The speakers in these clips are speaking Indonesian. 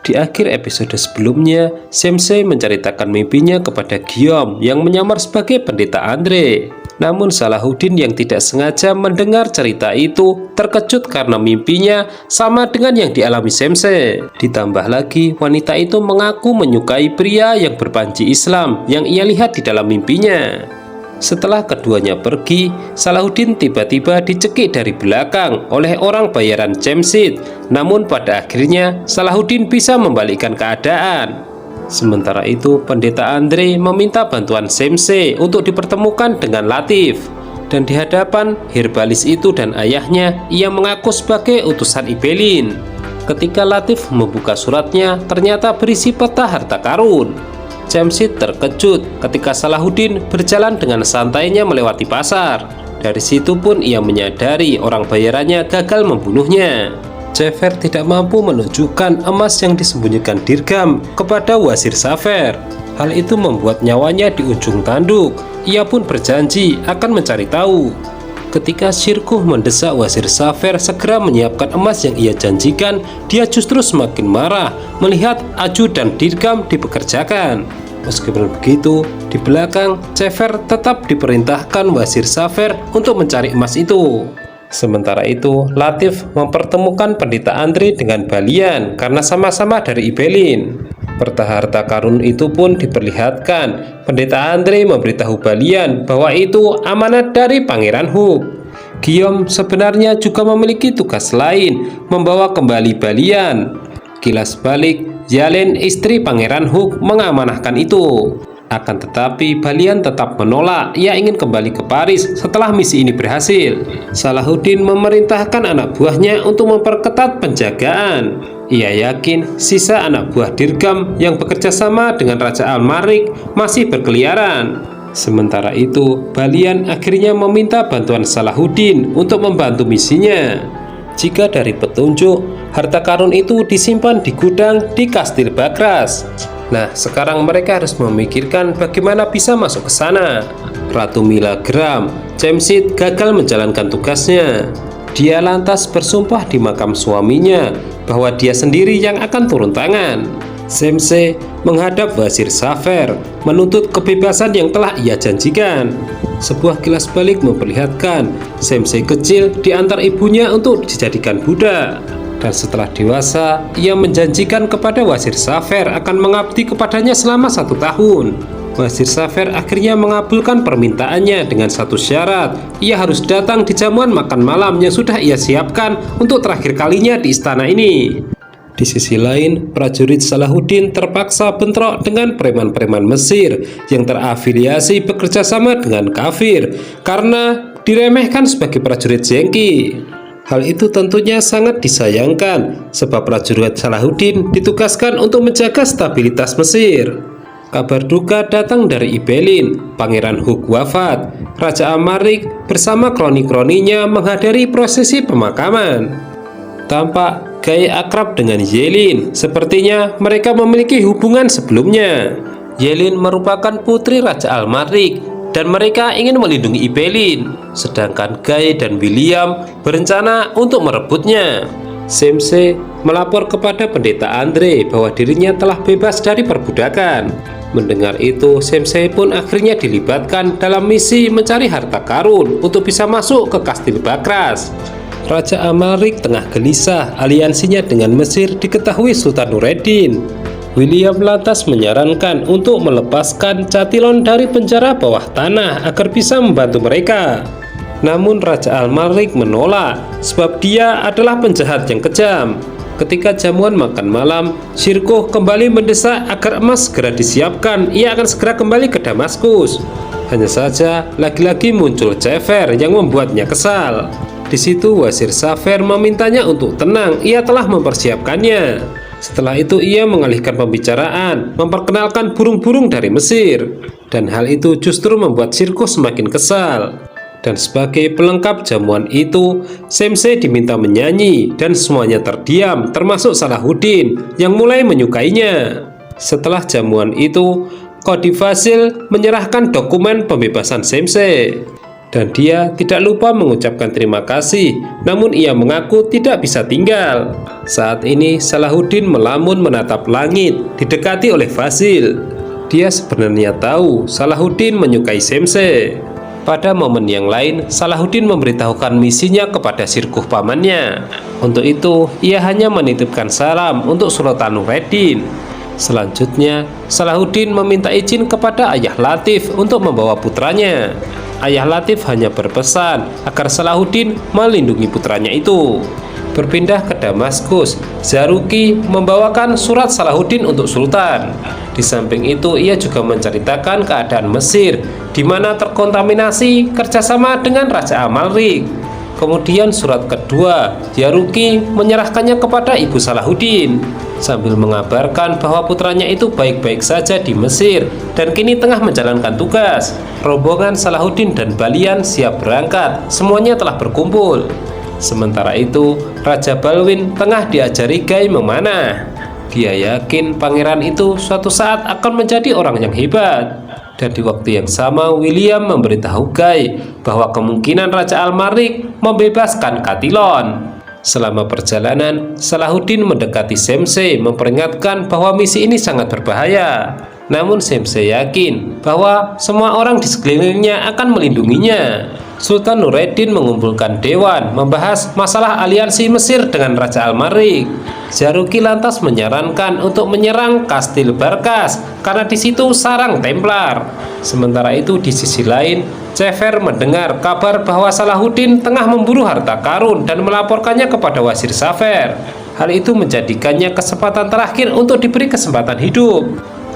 Di akhir episode sebelumnya, Sensei menceritakan mimpinya kepada Giom yang menyamar sebagai pendeta Andre. Namun Salahuddin yang tidak sengaja mendengar cerita itu terkejut karena mimpinya sama dengan yang dialami Sensei. Ditambah lagi, wanita itu mengaku menyukai pria yang berpanji Islam yang ia lihat di dalam mimpinya. Setelah keduanya pergi, Salahuddin tiba-tiba dicekik dari belakang oleh orang bayaran Jamshid. Namun pada akhirnya Salahuddin bisa membalikkan keadaan. Sementara itu, pendeta Andre meminta bantuan Sensei untuk dipertemukan dengan Latif. Dan di hadapan herbalis itu dan ayahnya, ia mengaku sebagai utusan Ibelin. Ketika Latif membuka suratnya, ternyata berisi peta harta karun. Jamshid terkejut ketika Salahuddin berjalan dengan santainya melewati pasar. Dari situ pun ia menyadari orang bayarannya gagal membunuhnya. Jafer tidak mampu menunjukkan emas yang disembunyikan Dirgam kepada Wazir Safer. Hal itu membuat nyawanya di ujung tanduk. Ia pun berjanji akan mencari tahu. Ketika Shirkuh mendesak Wazir Safer segera menyiapkan emas yang ia janjikan, dia justru semakin marah melihat Aju dan Dirgam dipekerjakan. Meskipun begitu, di belakang Jafer tetap diperintahkan Wazir Safer untuk mencari emas itu. Sementara itu, Latif mempertemukan pendeta Andre dengan Balian karena sama-sama dari Ibelin. Peta harta karun itu pun diperlihatkan. Pendeta Andre memberitahu Balian bahwa itu amanat dari Pangeran Hook. Giom sebenarnya juga memiliki tugas lain, membawa kembali Balian. Kilas balik, Yalen istri Pangeran Hook mengamanahkan itu. Akan tetapi Balian tetap menolak. Ia ingin kembali ke Paris setelah misi ini berhasil. Salahuddin memerintahkan anak buahnya untuk memperketat penjagaan. Ia yakin sisa anak buah Dirgam yang bekerja sama dengan Raja Al-Marik masih berkeliaran. Sementara itu, Balian akhirnya meminta bantuan Salahuddin untuk membantu misinya. Jika dari petunjuk, harta karun itu disimpan di gudang di Kastil Bagras. Nah, sekarang mereka harus memikirkan bagaimana bisa masuk ke sana. Ratu Milagram, Jamshid gagal menjalankan tugasnya. Dia lantas bersumpah di makam suaminya bahwa dia sendiri yang akan turun tangan. Sensei menghadap Wazir Safer, menuntut kebebasan yang telah ia janjikan. Sebuah kilas balik memperlihatkan Sensei kecil diantar ibunya untuk dijadikan budak. Dan setelah dewasa, ia menjanjikan kepada Wazir Safer akan mengabdi kepadanya selama 1 tahun. Wazir Safer akhirnya mengabulkan permintaannya dengan satu syarat. Ia harus datang di jamuan makan malam yang sudah ia siapkan untuk terakhir kalinya di istana ini. Di sisi lain, prajurit Salahuddin terpaksa bentrok dengan preman-preman Mesir yang terafiliasi bekerja sama dengan kafir karena diremehkan sebagai prajurit Zengki. Hal itu tentunya sangat disayangkan sebab prajurit Salahuddin ditugaskan untuk menjaga stabilitas Mesir. Kabar duka datang dari Ibelin. Pangeran Hook wafat. Raja Al-Marik bersama kroni-kroninya menghadiri prosesi pemakaman. Tampak Gai akrab dengan Yelin. Sepertinya mereka memiliki hubungan sebelumnya. Yelin merupakan putri Raja Al-Marik dan mereka ingin melindungi Ibelin, sedangkan Gai dan William berencana untuk merebutnya. Sensei melapor kepada pendeta Andre bahwa dirinya telah bebas dari perbudakan. Mendengar itu, Sensei pun akhirnya dilibatkan dalam misi mencari harta karun untuk bisa masuk ke Kastil Bagras. Raja Al-Marik tengah gelisah. Aliansinya dengan Mesir diketahui Sultan Nureddin. William lantas menyarankan untuk melepaskan Chatillon dari penjara bawah tanah agar bisa membantu mereka. Namun Raja Al-Marik menolak sebab dia adalah penjahat yang kejam. Ketika jamuan makan malam, Shirkuh kembali mendesak agar emas segera disiapkan. Ia akan segera kembali ke Damaskus. Hanya saja lagi-lagi muncul Jafer yang membuatnya kesal. Di situ Wazir Safer memintanya untuk tenang. Ia telah mempersiapkannya. Setelah itu ia mengalihkan pembicaraan, memperkenalkan burung-burung dari Mesir. Dan hal itu justru membuat Shirkuh semakin kesal. Dan sebagai pelengkap jamuan itu, Sensei diminta menyanyi dan semuanya terdiam, termasuk Salahuddin yang mulai menyukainya. Setelah jamuan itu, Qadi Fazil menyerahkan dokumen pembebasan Sensei. Dan dia tidak lupa mengucapkan terima kasih, namun ia mengaku tidak bisa tinggal. Saat ini Salahuddin melamun menatap langit, didekati oleh Fazil. Dia sebenarnya tahu Salahuddin menyukai Semse. Pada momen yang lain, Salahuddin memberitahukan misinya kepada Sirkuh pamannya. Untuk itu, ia hanya menitipkan salam untuk Sultan Nureddin. Selanjutnya, Salahuddin meminta izin kepada Ayah Latif untuk membawa putranya. Ayah Latif hanya berpesan agar Salahuddin melindungi putranya itu. Berpindah ke Damaskus, Zaruki membawakan surat Salahuddin untuk Sultan. Di samping itu, ia juga menceritakan keadaan Mesir, di mana terkontaminasi kerjasama dengan Raja Amalrik. Kemudian surat kedua, Zaruki menyerahkannya kepada ibu Salahuddin, sambil mengabarkan bahwa putranya itu baik-baik saja di Mesir dan kini tengah menjalankan tugas. Rombongan Salahuddin dan Balian siap berangkat, semuanya telah berkumpul. Sementara itu, Raja Balwin tengah diajari Gai memanah. Dia yakin pangeran itu suatu saat akan menjadi orang yang hebat. Dan di waktu yang sama, William memberitahu Gai bahwa kemungkinan Raja Al-Marik membebaskan Katilon. Selama perjalanan, Salahuddin mendekati Semse memperingatkan bahwa misi ini sangat berbahaya. Namun Semse yakin bahwa semua orang di sekelilingnya akan melindunginya. Sultan Nureddin mengumpulkan dewan membahas masalah aliansi Mesir dengan Raja Al-Marik. Zaruki lantas menyarankan untuk menyerang Kastil Barkas karena di situ sarang Templar. Sementara itu di sisi lain, Cefer mendengar kabar bahwa Salahuddin tengah memburu harta karun dan melaporkannya kepada Wazir Safer. Hal itu menjadikannya kesempatan terakhir untuk diberi kesempatan hidup.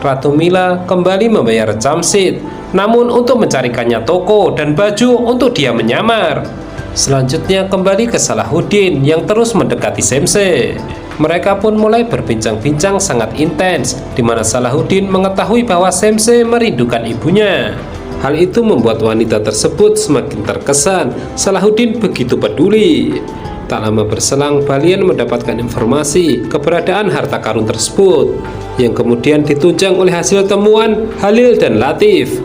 Ratu Mila kembali membayar Jamshid, namun untuk mencarikannya toko dan baju untuk dia menyamar. Selanjutnya kembali ke Salahuddin yang terus mendekati Semse. Mereka pun mulai berbincang-bincang sangat intens, di mana Salahuddin mengetahui bahwa Semse merindukan ibunya. Hal itu membuat wanita tersebut semakin terkesan. Salahuddin begitu peduli. Tak lama berselang, Balian mendapatkan informasi keberadaan harta karun tersebut, yang kemudian ditunjang oleh hasil temuan Halil dan Latif.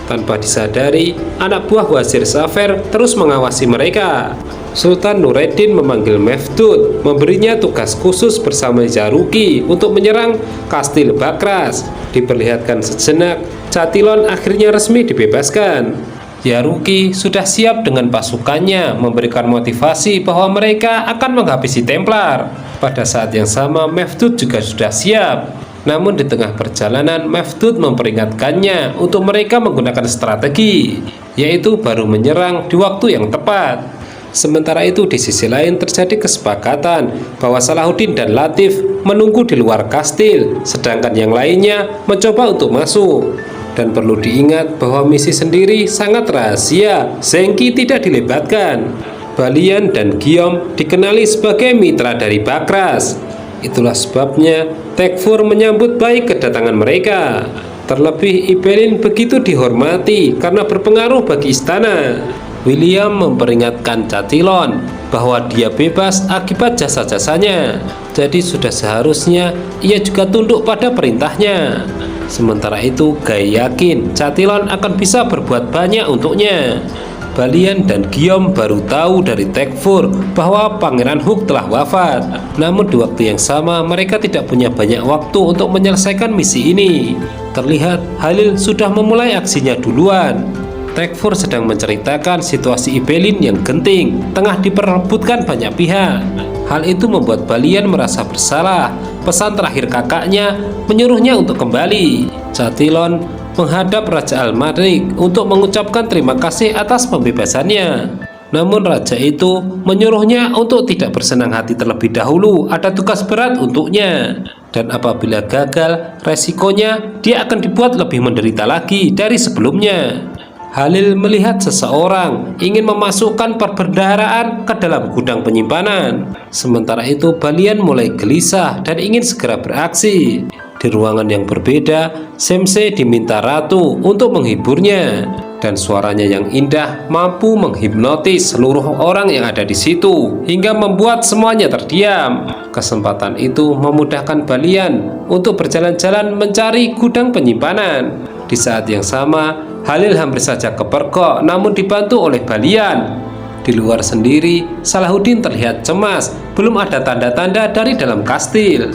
Tanpa disadari, anak buah Wazir Safer terus mengawasi mereka. Sultan Nureddin memanggil Mefdud, memberinya tugas khusus bersama Zaruki untuk menyerang Kastil Bakras. Diperlihatkan sejenak, Katilon akhirnya resmi dibebaskan. Zaruki sudah siap dengan pasukannya, memberikan motivasi bahwa mereka akan menghabisi Templar. Pada saat yang sama, Mefdud juga sudah siap. Namun di tengah perjalanan, Mefdud memperingatkannya untuk mereka menggunakan strategi, yaitu baru menyerang di waktu yang tepat. Sementara itu di sisi lain terjadi kesepakatan bahwa Salahuddin dan Latif menunggu di luar kastil, sedangkan yang lainnya mencoba untuk masuk. Dan perlu diingat bahwa misi sendiri sangat rahasia, Zengki tidak dilibatkan. Balian dan Giom dikenali sebagai mitra dari Bakras. Itulah sebabnya Tekfur menyambut baik kedatangan mereka. Terlebih Ibelin begitu dihormati karena berpengaruh bagi istana. William memperingatkan Katilon bahwa dia bebas akibat jasa-jasanya. Jadi sudah seharusnya ia juga tunduk pada perintahnya. Sementara itu, Gai yakin Katilon akan bisa berbuat banyak untuknya. Balian dan Giom baru tahu dari Tekfur bahwa Pangeran Hook telah wafat. Namun di waktu yang sama, mereka tidak punya banyak waktu untuk menyelesaikan misi ini. Terlihat Halil sudah memulai aksinya duluan. Tekfur sedang menceritakan situasi Ibelin yang genting, tengah diperebutkan banyak pihak. Hal itu membuat Balian merasa bersalah. Pesan terakhir kakaknya menyuruhnya untuk kembali. Katilon menghadap Raja Al-Marik untuk mengucapkan terima kasih atas pembebasannya. Namun raja itu menyuruhnya untuk tidak bersenang hati terlebih dahulu, ada tugas berat untuknya. Dan apabila gagal, resikonya dia akan dibuat lebih menderita lagi dari sebelumnya. Halil melihat seseorang ingin memasukkan perbendaharaan ke dalam gudang penyimpanan. Sementara itu Balian mulai gelisah dan ingin segera beraksi. Di ruangan yang berbeda, Semse diminta ratu untuk menghiburnya. Dan suaranya yang indah mampu menghipnotis seluruh orang yang ada di situ hingga membuat semuanya terdiam. Kesempatan itu memudahkan Balian untuk berjalan-jalan mencari gudang penyimpanan. Di saat yang sama, Halil hampir saja kepergok namun dibantu oleh Balian. Di luar sendiri, Salahuddin terlihat cemas, belum ada tanda-tanda dari dalam kastil.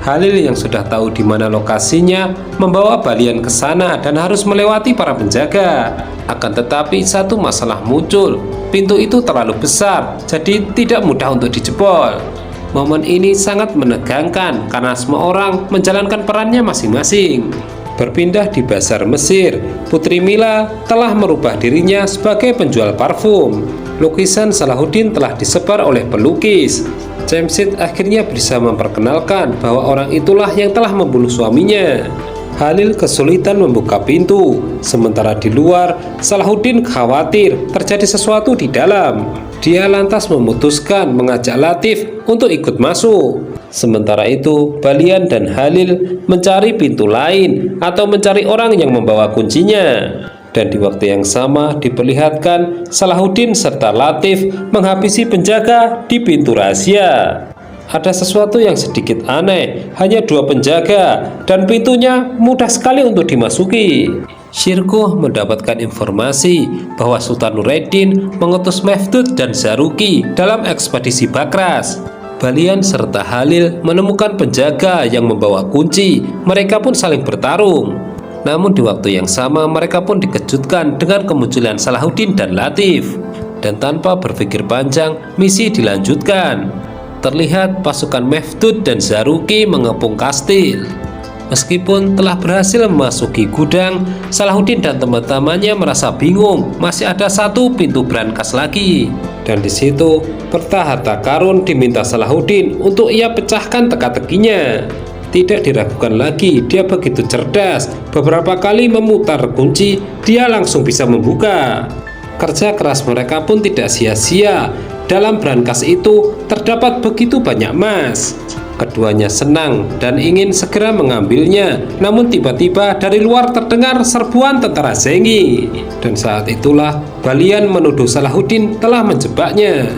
Halil yang sudah tahu di mana lokasinya membawa Balian ke sana dan harus melewati para penjaga. Akan tetapi satu masalah muncul, pintu itu terlalu besar, jadi tidak mudah untuk dijebol. Momen ini sangat menegangkan karena semua orang menjalankan perannya masing-masing. Berpindah di Bazar Mesir, Putri Mila telah merubah dirinya sebagai penjual parfum. Lukisan Salahuddin telah disebar oleh pelukis. Cemsit akhirnya bisa memperkenalkan bahwa orang itulah yang telah membunuh suaminya. Halil kesulitan membuka pintu, sementara di luar Salahuddin khawatir terjadi sesuatu di dalam. Dia lantas memutuskan mengajak Latif untuk ikut masuk. Sementara itu, Balian dan Halil mencari pintu lain atau mencari orang yang membawa kuncinya. Dan di waktu yang sama diperlihatkan Salahuddin serta Latif menghabisi penjaga di pintu rahasia. Ada sesuatu yang sedikit aneh, hanya 2 penjaga dan pintunya mudah sekali untuk dimasuki. Syirkuh mendapatkan informasi bahwa Sultan Nureddin mengutus Mefdud dan Zaruki dalam ekspedisi Bakras. Balian serta Halil menemukan penjaga yang membawa kunci. Mereka pun saling bertarung. Namun di waktu yang sama mereka pun dikejutkan dengan kemunculan Salahuddin dan Latif. Dan tanpa berpikir panjang, misi dilanjutkan. Terlihat pasukan Mefdud dan Zaruki mengepung kastil. Meskipun telah berhasil memasuki gudang, Salahuddin dan teman-temannya merasa bingung. Masih ada 1 pintu brankas lagi. Dan di situ peta harta karun diminta Salahuddin untuk ia pecahkan teka-tekinya. Tidak diragukan lagi, dia begitu cerdas. Beberapa kali memutar kunci, dia langsung bisa membuka. Kerja keras mereka pun tidak sia-sia. Dalam brankas itu terdapat begitu banyak emas. Keduanya senang dan ingin segera mengambilnya. Namun tiba-tiba dari luar terdengar serbuan tentara Zengi. Dan saat itulah Balian menuduh Salahuddin telah menjebaknya.